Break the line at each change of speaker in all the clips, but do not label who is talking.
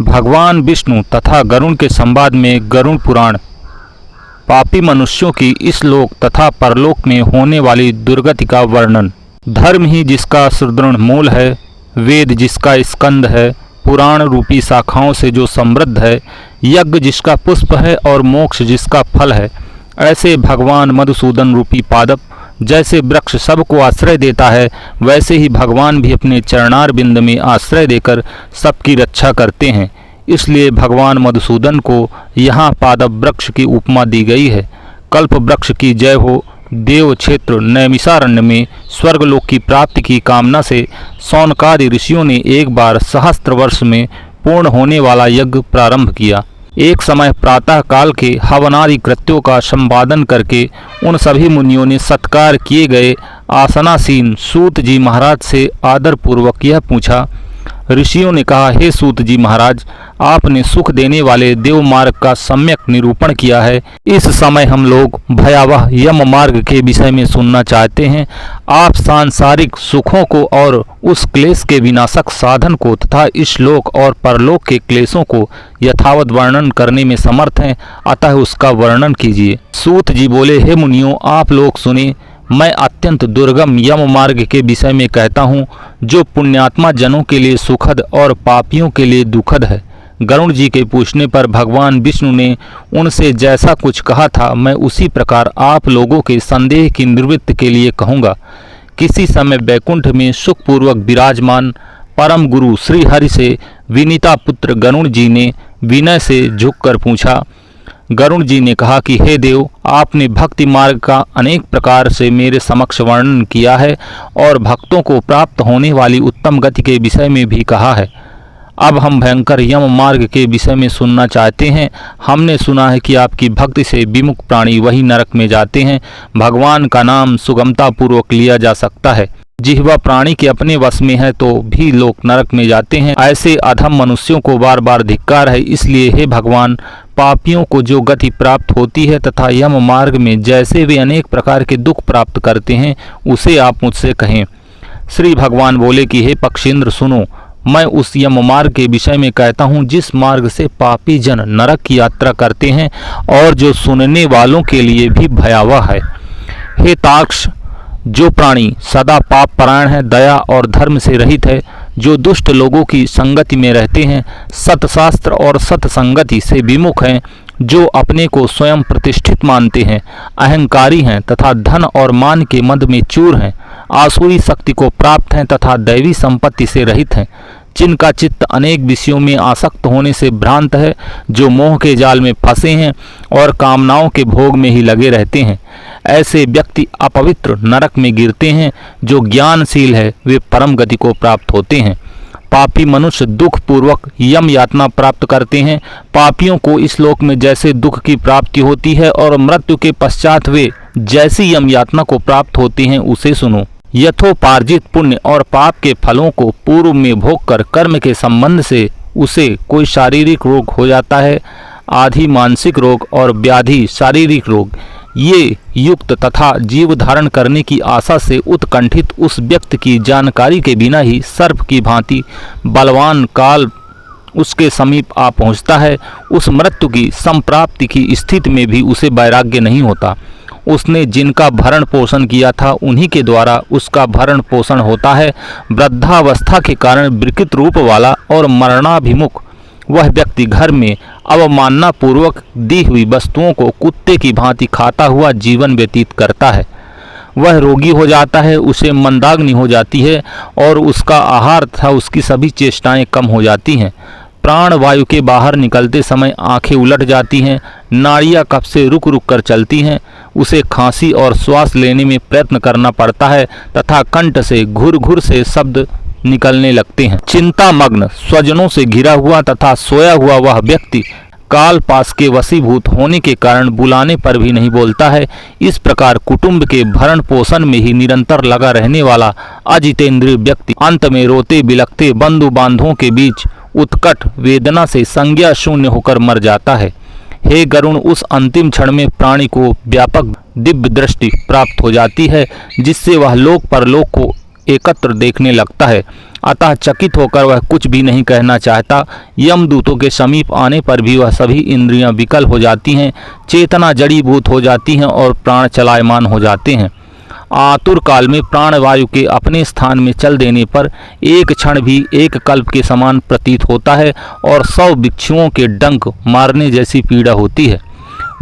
भगवान विष्णु तथा गरुण के संवाद में गरुड़ पुराण पापी मनुष्यों की इस लोक तथा परलोक में होने वाली दुर्गति का वर्णन। धर्म ही जिसका सुदृढ़ मूल है, वेद जिसका स्कंद है, पुराण रूपी शाखाओं से जो समृद्ध है, यज्ञ जिसका पुष्प है और मोक्ष जिसका फल है, ऐसे भगवान मधुसूदन रूपी पादप जैसे वृक्ष सबको आश्रय देता है, वैसे ही भगवान भी अपने चरणार बिंद में आश्रय देकर सबकी रक्षा करते हैं। इसलिए भगवान मधुसूदन को यहाँ पादप वृक्ष की उपमा दी गई है। कल्प वृक्ष की जय हो। देव क्षेत्र नैमिषारण्य में स्वर्गलोक की प्राप्ति की कामना से शौनकादि ऋषियों ने एक बार सहस्त्र वर्ष में पूर्ण होने वाला यज्ञ प्रारंभ किया। एक समय प्रातः काल के हवनादि कृत्यों का संपादन करके उन सभी मुनियों ने सत्कार किए गए आसनासीन सूत जी महाराज से आदरपूर्वक यह पूछा। ऋषियों ने कहा, हे सूत जी महाराज, आपने सुख देने वाले देव मार्ग का सम्यक निरूपण किया है। इस समय हम लोग भयावह यम मार्ग के विषय में सुनना चाहते हैं। आप सांसारिक सुखों को और उस क्लेश के विनाशक साधन को तथा इस लोक और परलोक के क्लेशों को यथावत वर्णन करने में समर्थ हैं, अतः उसका वर्णन कीजिए। सूत जी बोले, हे मुनियों, आप लोग सुने। मैं अत्यंत दुर्गम यम मार्ग के विषय में कहता हूँ, जो पुण्यात्मा जनों के लिए सुखद और पापियों के लिए दुखद है। गरुड़ जी के पूछने पर भगवान विष्णु ने उनसे जैसा कुछ कहा था, मैं उसी प्रकार आप लोगों के संदेह की निवृत्ति के लिए कहूँगा। किसी समय वैकुंठ में सुखपूर्वक विराजमान परम गुरु श्री हरि से विनीता पुत्र गरुड़ जी ने विनय से झुककर पूछा। गरुड़ जी ने कहा कि हे देव, आपने भक्ति मार्ग का अनेक प्रकार से मेरे समक्ष वर्णन किया है और भक्तों को प्राप्त होने वाली उत्तम गति के विषय में भी कहा है। अब हम भयंकर यम मार्ग के विषय में सुनना चाहते हैं। हमने सुना है कि आपकी भक्ति से विमुख प्राणी वही नरक में जाते हैं। भगवान का नाम सुगमता पूर्वक लिया जा सकता है। जिह्वा प्राणी के अपने वश में है तो भी लोग नरक में जाते हैं। ऐसे अधम मनुष्यों को बार बार धिक्कार है। इसलिए हे भगवान, पापियों को जो गति प्राप्त होती है तथा यम मार्ग में जैसे वे अनेक प्रकार के दुख प्राप्त करते हैं, उसे आप मुझसे कहें। श्री भगवान बोले कि हे पक्षींद्र, सुनो, मैं उस यम मार्ग के विषय में कहता हूँ जिस मार्ग से पापी जन नरक की यात्रा करते हैं और जो सुनने वालों के लिए भी भयावह है। हे ताक्ष, जो प्राणी सदा पाप परायण है, दया और धर्म से रहित है, जो दुष्ट लोगों की संगति में रहते हैं, सतशास्त्र और सतसंगति से विमुख हैं, जो अपने को स्वयं प्रतिष्ठित मानते हैं, अहंकारी हैं तथा धन और मान के मद में चूर हैं, आसुरी शक्ति को प्राप्त हैं तथा दैवी संपत्ति से रहित हैं, जिनका चित्त अनेक विषयों में आसक्त होने से भ्रांत है, जो मोह के जाल में फंसे हैं और कामनाओं के भोग में ही लगे रहते हैं, ऐसे व्यक्ति अपवित्र नरक में गिरते हैं। जो ज्ञानशील है वे परम गति को प्राप्त होते हैं। पापी मनुष्य दुख पूर्वक यम यातना प्राप्त करते हैं। पापियों को इस लोक में जैसे दुख की प्राप्ति होती है और मृत्यु के पश्चात वे जैसी यम यातना को प्राप्त होते हैं, उसे सुनो। यथोपार्जित पुण्य और पाप के फलों को पूर्व में भोग कर कर्म के संबंध से उसे कोई शारीरिक रोग हो जाता है, आधि मानसिक रोग और व्याधि शारीरिक रोग, ये युक्त तथा जीव धारण करने की आशा से उत्कंठित उस व्यक्ति की जानकारी के बिना ही सर्प की भांति बलवान काल उसके समीप आ पहुंचता है। उस मृत्यु की संप्राप्ति की स्थिति में भी उसे वैराग्य नहीं होता। उसने जिनका भरण पोषण किया था उन्हीं के द्वारा उसका भरण पोषण होता है। वृद्धावस्था के कारण विकृत रूप वाला और मरणाभिमुख वह व्यक्ति घर में अवमानना पूर्वक दी हुई वस्तुओं को कुत्ते की भांति खाता हुआ जीवन व्यतीत करता है। वह रोगी हो जाता है, उसे मंदाग्नि हो जाती है और उसका आहार तथा उसकी सभी चेष्टाएं कम हो जाती हैं। प्राण वायु के बाहर निकलते समय आंखें उलट जाती हैं, नाड़ियां कफ से रुक रुक कर चलती हैं, उसे खांसी और श्वास लेने में प्रयत्न करना पड़ता है तथा कंठ से घुर घुर से शब्द निकलने लगते हैं। चिंता मग्न स्वजनों से घिरा हुआ तथा सोया हुआ वह व्यक्ति काल पास के वशीभूत होने के कारण बुलाने पर भी नहीं बोलता है। इस प्रकार कुटुंब के भरण पोषण में ही निरंतर लगा रहने वाला अजितेंद्रिय व्यक्ति अंत में रोते बिलखते बंधु बांधवों के बीच उत्कट वेदना से संज्ञा शून्य होकर मर जाता है। हे गरुण, उस अंतिम क्षण में प्राणी को व्यापक दिव्य दृष्टि प्राप्त हो जाती है, जिससे वह लोक परलोक को एकत्र देखने लगता है। अतः चकित होकर वह कुछ भी नहीं कहना चाहता। यमदूतों के समीप आने पर भी वह सभी इंद्रियां विकल हो जाती हैं, चेतना जड़ीभूत हो जाती हैं और प्राण चलायमान हो जाते हैं। आतुर काल में प्राणवायु के अपने स्थान में चल देने पर एक क्षण भी एक कल्प के समान प्रतीत होता है और 100 बिच्छुओं के डंक मारने जैसी पीड़ा होती है।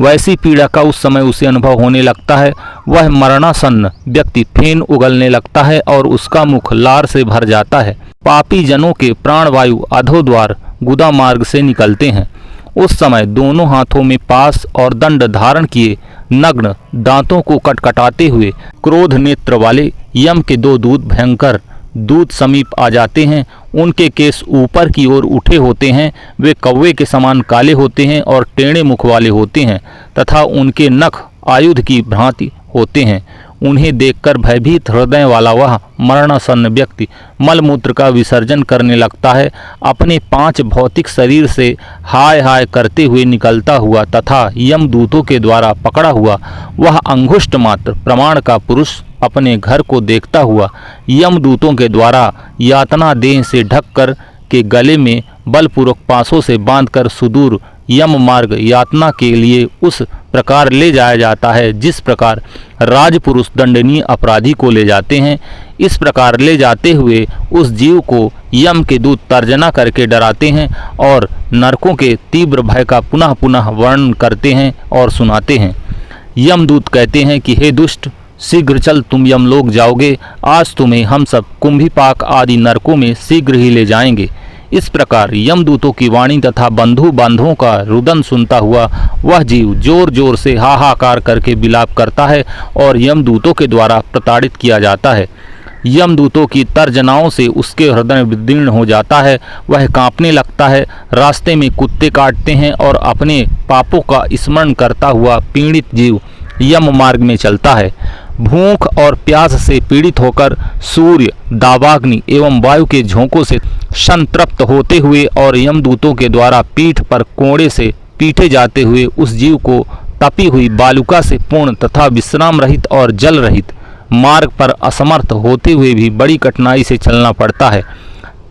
वैसी पीड़ा का उस समय उसे अनुभव होने लगता है। वह मरणासन्न व्यक्ति फेन उगलने लगता है और उसका मुख लार से भर जाता है। पापी जनों के प्राणवायु अधोद्वार गुदा मार्ग से निकलते हैं। उस समय दोनों हाथों में पास और दंड धारण किए नग्न, दांतों को कटकटाते हुए क्रोध नेत्र वाले यम के 2 दूत भयंकर दूत समीप आ जाते हैं। उनके केस ऊपर की ओर उठे होते हैं। वे कौवे के समान काले होते हैं और टेढ़े मुख वाले होते हैं तथा उनके नख आयुध की भांति होते हैं। उन्हें देखकर भयभीत हृदय वाला वह मरणासन्न व्यक्ति मलमूत्र का विसर्जन करने लगता है। अपने 5 भौतिक शरीर से हाय हाय करते हुए निकलता हुआ तथा यमदूतों के द्वारा पकड़ा हुआ वह अंगुष्ठ मात्र प्रमाण का पुरुष अपने घर को देखता हुआ यमदूतों के द्वारा यातना देह से ढककर के गले में बलपूर्वक पासों से बांधकर सुदूर यम मार्ग यातना के लिए उस प्रकार ले जाया जाता है जिस प्रकार राजपुरुष दंडनीय अपराधी को ले जाते हैं। इस प्रकार ले जाते हुए उस जीव को यम के दूत तर्जना करके डराते हैं और नरकों के तीव्र भय का पुनः पुनः वर्णन करते हैं और सुनाते हैं। यमदूत कहते हैं कि हे दुष्ट, शीघ्र चल, तुम यमलोक जाओगे। आज तुम्हें हम सब कुंभीपाक आदि नरकों में शीघ्र ही ले जाएंगे। इस प्रकार यमदूतों की वाणी तथा बंधु बांधवों का रुदन सुनता हुआ वह जीव जोर जोर से हाहाकार करके विलाप करता है और यमदूतों के द्वारा प्रताड़ित किया जाता है। यमदूतों की तर्जनाओं से उसके हृदय विदीर्ण हो जाता है। वह कांपने लगता है। रास्ते में कुत्ते काटते हैं और अपने पापों का स्मरण करता हुआ पीड़ित जीव यम मार्ग में चलता है। भूख और प्यास से पीड़ित होकर सूर्य, दावाग्नि एवं वायु के झोंकों से संतृप्त होते हुए और यमदूतों के द्वारा पीठ पर कोड़े से पीटे जाते हुए उस जीव को तपी हुई बालुका से पूर्ण तथा विश्राम रहित और जल रहित मार्ग पर असमर्थ होते हुए भी बड़ी कठिनाई से चलना पड़ता है।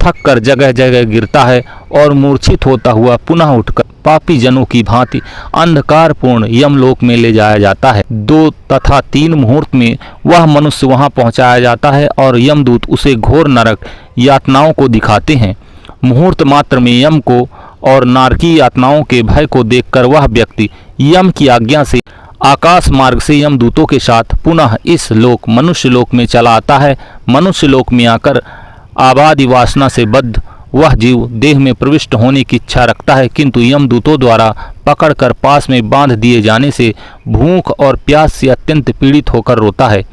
थक कर जगह जगह गिरता है और मूर्छित होता हुआ पुनः उठकर पापी जनों की भांति अंधकारपूर्ण यमलोक में ले जाया जाता है। 2 तथा 3 मुहूर्त में वह मनुष्य वहां पहुंचाया जाता है और यमदूत उसे घोर नरक यातनाओं को दिखाते हैं। मुहूर्त मात्र में यम को और नारकी यातनाओं के भय को देखकर वह व्यक्ति यम की आज्ञा से आकाश मार्ग से यमदूतों के साथ पुनः इस लोक मनुष्य लोक में चला आता है। मनुष्य लोक में आकर आबादी वासना से बद्ध वह जीव देह में प्रविष्ट होने की इच्छा रखता है, किंतु यमदूतों द्वारा पकड़कर पास में बांध दिए जाने से भूख और प्यास से अत्यंत पीड़ित होकर रोता है।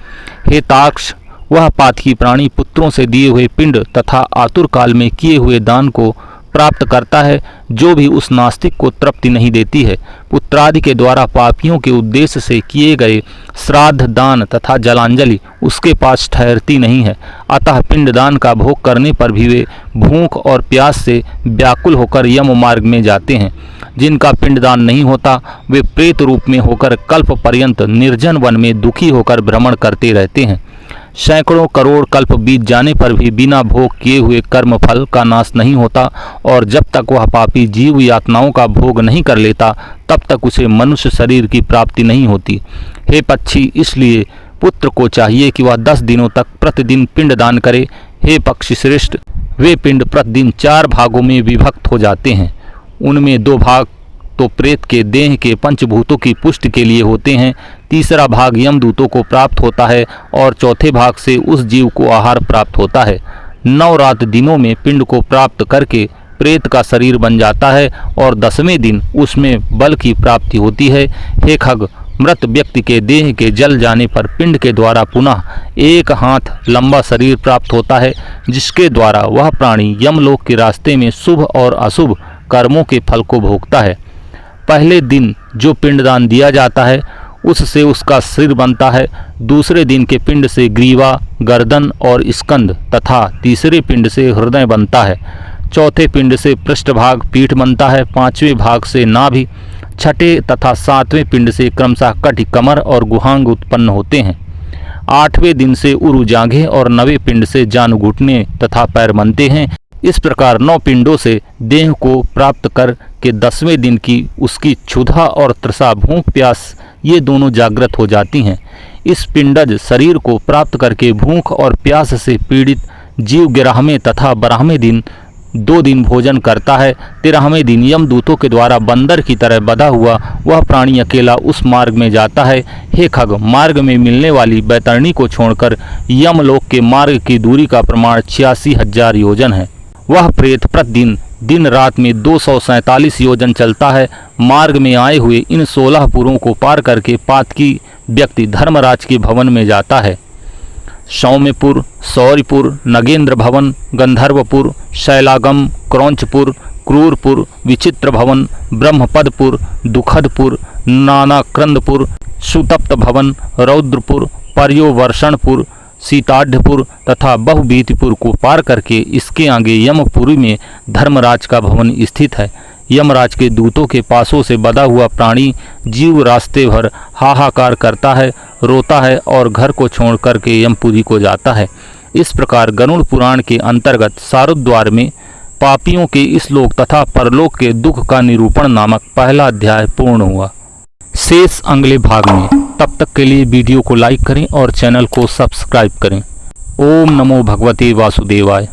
हे ताक्ष, वह पातकी प्राणी पुत्रों से दिए हुए पिंड तथा आतुर काल में किए हुए दान को प्राप्त करता है, जो भी उस नास्तिक को तृप्ति नहीं देती है। पुत्रादि के द्वारा पापियों के उद्देश्य से किए गए श्राद्ध, दान तथा जलांजलि उसके पास ठहरती नहीं है। अतः पिंडदान का भोग करने पर भी वे भूख और प्यास से व्याकुल होकर यम मार्ग में जाते हैं। जिनका पिंडदान नहीं होता वे प्रेत रूप में होकर कल्प पर्यंत निर्जन वन में दुखी होकर भ्रमण करते रहते हैं। सैकड़ों करोड़ कल्प बीत जाने पर भी बिना भोग किए हुए कर्म फल का नाश नहीं होता और जब तक वह पापी जीव यातनाओं का भोग नहीं कर लेता तब तक उसे मनुष्य शरीर की प्राप्ति नहीं होती। हे पक्षी, इसलिए पुत्र को चाहिए कि वह 10 दिनों तक प्रतिदिन पिंड दान करे। हे पक्षी श्रेष्ठ, वे पिंड प्रतिदिन 4 भागों में विभक्त हो जाते हैं। उनमें 2 भाग तो प्रेत के देह के पंचभूतों की पुष्टि के लिए होते हैं, तीसरा भाग यमदूतों को प्राप्त होता है और चौथे भाग से उस जीव को आहार प्राप्त होता है। 9 रात दिनों में पिंड को प्राप्त करके प्रेत का शरीर बन जाता है और 10वें दिन उसमें बल की प्राप्ति होती है। हे खग, मृत व्यक्ति के देह के जल जाने पर पिंड के द्वारा पुनः 1 हाथ लंबा शरीर प्राप्त होता है, जिसके द्वारा वह प्राणी यमलोक के रास्ते में शुभ और अशुभ कर्मों के फल को भोगता है। पहले दिन जो पिंडदान दिया जाता है उससे उसका सिर बनता है, दूसरे दिन के पिंड से ग्रीवा, गर्दन और स्कंद तथा तीसरे पिंड से हृदय बनता है, चौथे पिंड से पृष्ठभाग पीठ बनता है, 5वें भाग से नाभि, 6ठे तथा 7वें पिंड से क्रमशः कटी, कमर और गुहांग उत्पन्न होते हैं। 8वें दिन से उरु जांघें और 9वें पिंड से जान घुटने तथा पैर बनते हैं। इस प्रकार 9 पिंडों से देह को प्राप्त कर के 10वें दिन की उसकी क्षुधा और तृषा, भूख प्यास ये दोनों जागृत हो जाती हैं। इस पिंडज शरीर को प्राप्त करके भूख और प्यास से पीड़ित जीव 11वें तथा 12वें दिन 2 दिन भोजन करता है। 13वें दिन यमदूतों के द्वारा बंदर की तरह बंधा हुआ वह प्राणी अकेला उस मार्ग में जाता है। हे खग, मार्ग में मिलने वाली बैतरणी को छोड़कर यमलोक के मार्ग की दूरी का प्रमाण 86,000 योजन है। वह प्रेत प्रतिदिन दिन रात में 247 योजन चलता है। मार्ग में आए हुए इन 16 पुरों को पार करके पातकी व्यक्ति धर्मराज के भवन में जाता है। सौम्यपुर, सौर्यपुर, नगेंद्र भवन, गंधर्वपुर, शैलागम, क्रौंचपुर, क्रूरपुर, विचित्र भवन, ब्रह्मपदपुर, दुखदपुर, नानाक्रंदपुर, सुतप्त भवन, रौद्रपुर, पर्योवर्षणपुर, सीताढ़पुर तथा बहुबीतपुर को पार करके इसके आगे यमपुरी में धर्मराज का भवन स्थित है। यमराज के दूतों के पासों से बंधा हुआ प्राणी जीव रास्ते भर हाहाकार करता है, रोता है और घर को छोड़ करके यमपुरी को जाता है। इस प्रकार गरुड़ पुराण के अंतर्गत सारुद्वार में पापियों के इस लोक तथा परलोक के दुख का निरूपण नामक पहला अध्याय पूर्ण हुआ। शेष अगले भाग में। तब तक के लिए वीडियो को लाइक करें और चैनल को सब्सक्राइब करें। ओम नमो भगवते वासुदेवाय।